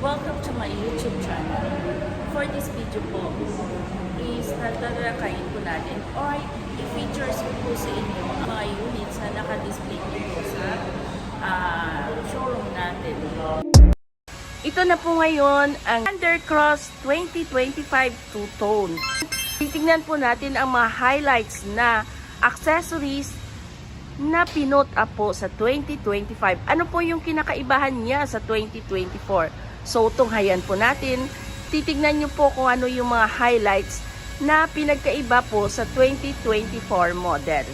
Welcome to my YouTube channel. For this video po is tatalakayin po natin or i-features ko po sa inyo ang mga units na naka-display po sa showroom natin. Ito na po ngayon ang Thundercross 2025 two-tone. Titingnan po natin ang mga highlights na accessories na pinot up po sa 2025. Ano po yung kinakaibahan niya sa 2024? So, tunghayan po natin. Titignan nyo po kung ano yung mga highlights na pinagkaiba po sa 2024 model.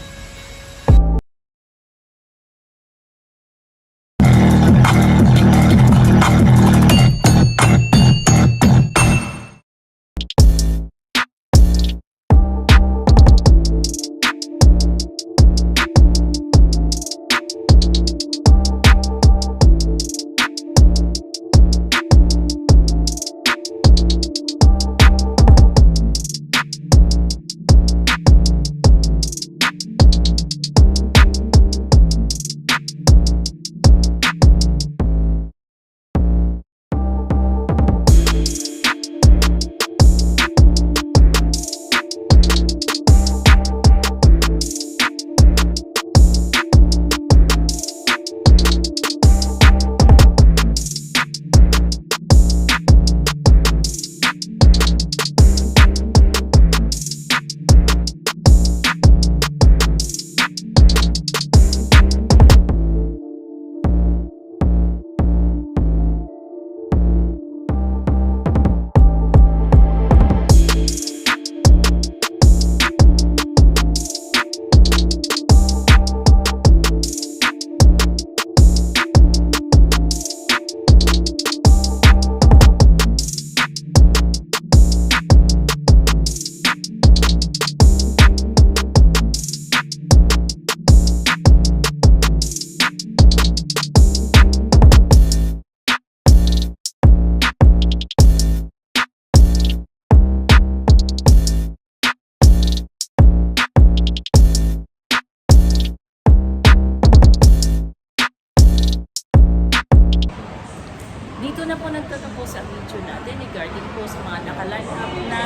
Dito na po nagtatapos ang video natin regarding po sa mga nakaline up na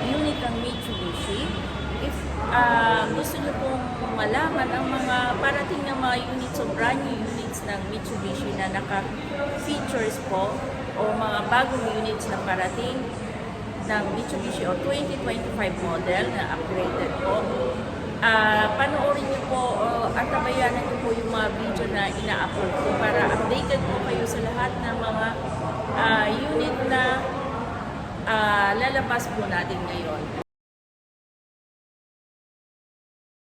unit ng Mitsubishi. If gusto nyo pong malaman ang mga parating ng mga units o brand new units ng Mitsubishi na naka-features po o mga bagong units na parating ng Mitsubishi o 2025 model na upgraded po, panoorin nyo po at tabayanan nyo po yung mga video na ina-upload po para updated po kayo sa lahat ng mga unit na lalabas po natin ngayon.